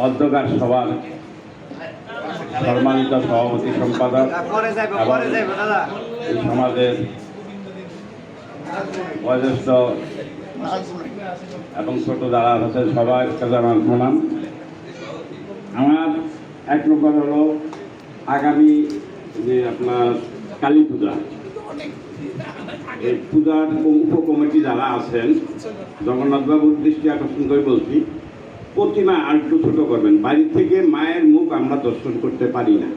অধ্যকার সভার সম্মানিত সভাপতি সম্পাদক এবং এই সমাজের বয়োজ্যেষ্ঠ এবং ছোট যারা আছে সবার কাছে আমার প্রণাম। আমার এক নম্বর হলো আগামী যে আপনার কালী পূজা, এই পূজার উপ কমিটি যারা আছেন জগন্নাথবাবুর দৃষ্টি আকর্ষণ করে বলছি, প্রতিমা আর একটু ছোট করবেন। বাড়ি থেকে মায়ের মুখ আমরা দর্শন করতে পারি না,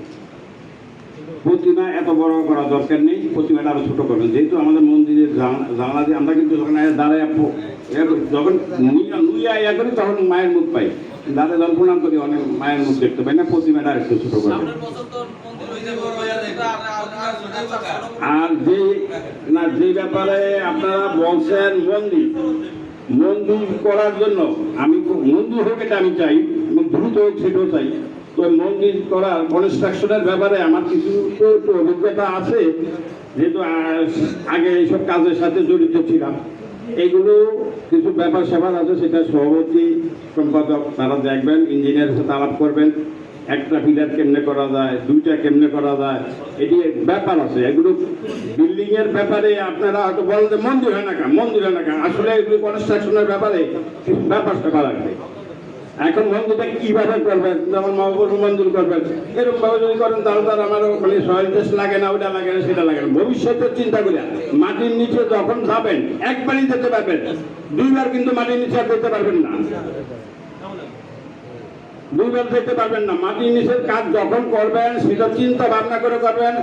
প্রতিমা এত বড় করা দরকার নেই, প্রতিমাটা আরো ছোট করবেন। যেহেতু আমাদের মন্দিরের জানলা দিয়ে আমরা কিন্তু যখন দাঁড়ায় যখন ইয়া করি তখন মায়ের মুখ পাই, দাঁড়ায় যখন প্রণাম করি অনেক মায়ের মুখ দেখতে পাই না, প্রতিমাটা আর একটু ছোট করবেন। আর যে ব্যাপারে আপনারা বলছেন মন্দির করার জন্য, আমি মন্দির হোক এটা আমি চাই, দ্রুত হোক সেটাও চাই। তো মন্দির করার কনস্ট্রাকশনের ব্যাপারে আমার কিছু একটু অভিজ্ঞতা আছে, যেহেতু আগে এইসব কাজের সাথে জড়িত ছিলাম। এইগুলো কিছু ব্যাপার স্যাপার আছে, সেটা সভাপতি সম্পাদক তারা দেখবেন, ইঞ্জিনিয়ারের সাথে আলাপ করবেন, একটা পিলার কেমনে করা যায়, দুইটা কেমনে করা যায়, এটি ব্যাপার আছে। এগুলো বিল্ডিং এর ব্যাপারে আপনারা হয়তো বলেন যে মন্দির হয় না কেন, আসলে এগুলো কনস্ট্রাকশনের ব্যাপারে ব্যাপার স্যাপার আছে। এখন মন্দিরটা কিভাবে করবেন, যেমন মহাপুর মন্দির করবেন, এরকম ভাবে যদি করেন তাহলে তার আমার ওখানে সয়েল টেস্ট লাগে না, ওটা লাগে না, সেটা লাগে না। ভবিষ্যতের চিন্তা করে মাটির নিচে যখন যাবেন একবারই যেতে পারবেন, দুইবার কিন্তু মাটির নিচে আর যেতে পারবেন না, দুইবার যেতে পারবেন না। মাটির নিচের কাজ যখন করবেন সেটা চিন্তা ভাবনা করে করবেন,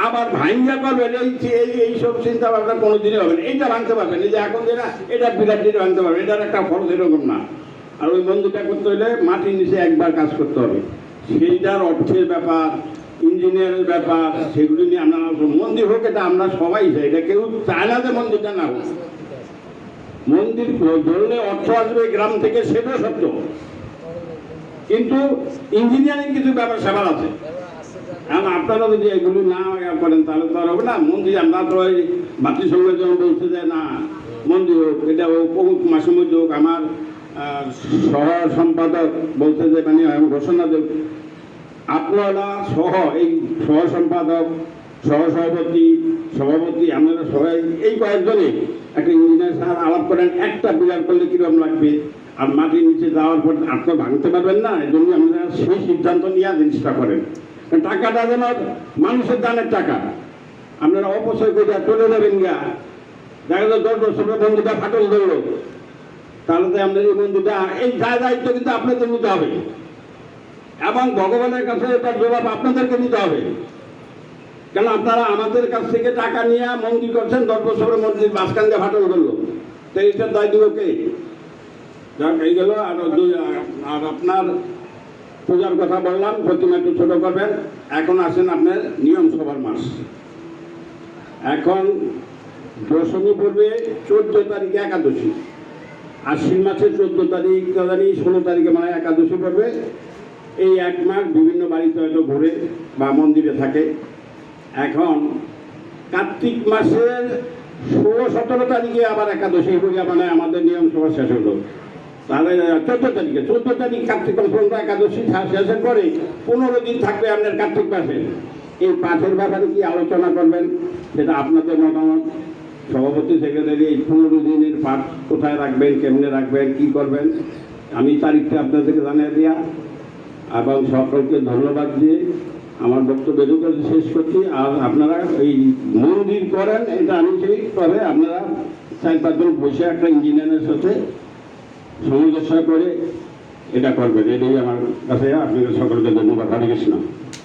আবার ভাঙ্গা করবেন, এইসব চিন্তা ভাবনা কোনোদিনই হবে না। এইটা ভাঙতে পারবেন, এই যে এখন যেটা এটা বিরাট ভাঙতে পারবেন, এটার একটা ফল এরকম না। আর ওই মন্দিরটা করতে হলে মাটির নিচে একবার কাজ করতে হবে, সেইটার অর্থের ব্যাপার, ইঞ্জিনিয়ারের ব্যাপার, সেগুলি নিয়ে আমরা মন্দির হোক এটা আমরা সবাই চাই, এটা কেউ চায় না যে মন্দিরটা না হোক। মন্দির ধরলে অর্থ আসবে গ্রাম থেকে, সেটা সত্য, কিন্তু ইঞ্জিনিয়ারিং কিছু ব্যাপার স্যাপার আছে। কারণ আপনারা যদি এগুলি না করেন তাহলে তো আর হবে না। মন্দির আমরা তো ওই বাতি সঙ্গে যখন বলছে যে না মন্দির হোক, এটা হোক অমুক মাসের মধ্যে হোক, আমার সহ সম্পাদক বলছে যে মানে ঘোষণা দেব, আপনারা সহ এই সহ সম্পাদক, সভাপতি, আপনারা সবাই এই কয়েকজনে একটা ইঞ্জিনিয়ার স্যার আলাপ করেন, একটা বিরাট করলে কিরকম লাগবে, আর মাটির নিচে যাওয়ার পর আপনার ভাঙতে পারবেন না, এই জন্য আপনারা সেই সিদ্ধান্ত নিয়ে জিনিসটা করেন। টাকাটা যেন মানুষের দানের টাকা, আপনারা অপচয় করে চলে যাবেন গা। দেখা যায় 10 বছর বন্ধুটা ফাটল ধরলো, তাহলে তো আমাদের এই বন্ধুটা এই দায়িত্ব কিন্তু আপনাদের নিতে হবে, এবং ভগবানের কাছে এটার জবাব আপনাদেরকে নিতে হবে। কেন আপনারা আমাদের কাছ থেকে টাকা নিয়ে মন্দির করছেন, 10 বছরের মন্দির মাঝখান দিয়ে ফাটল করলো, তো এইটার দায় দিব কে? যাক এই গেল। আর আপনার পূজার কথা বললাম, প্রতিমা একটু ছোট করবেন। এখন আসেন আপনার নিয়ম সভার মাস। এখন দশমী পড়বে 14 তারিখে একাদশী, আশ্বিন মাসের 14 তারিখ জানি 16 তারিখে মানে একাদশী পড়বে। এই এক মাস বিভিন্ন বাড়িতে হয়তো ঘুরে বা মন্দিরে থাকে। এখন কার্তিক মাসের 16-17 তারিখে আবার একাদশী পূজা মানে আমাদের নিয়ম সভা শেষ হলো। তাহলে 14 তারিখ কার্তিক মাস পর্যন্ত একাদশী শেষের পরে 15 দিন থাকবে আপনার কার্তিক মাসে। এই পাঠের ব্যাপারে কি আলোচনা করবেন সেটা আপনাদের মতামত। সভাপতি সেক্রেটারি এই 15 দিনের পাঠ কোথায় রাখবেন, কেমনে রাখবেন, কি করবেন, আমি তারিখটা আপনাদেরকে জানিয়ে দেওয়া এবং সকলকে ধন্যবাদ দিয়ে আমার বক্তব্য এটুকু শেষ করছি। আর আপনারা এই মন্দির করেন এটা আমি সেইভাবে আপনারা 4-5 জন বসে একটা ইঞ্জিনিয়ারের সাথে সমঝোতা করে এটা করবেন, এটাই আমার কাছে। আপনাদের সকলকে ধন্যবাদ। হরে কৃষ্ণ।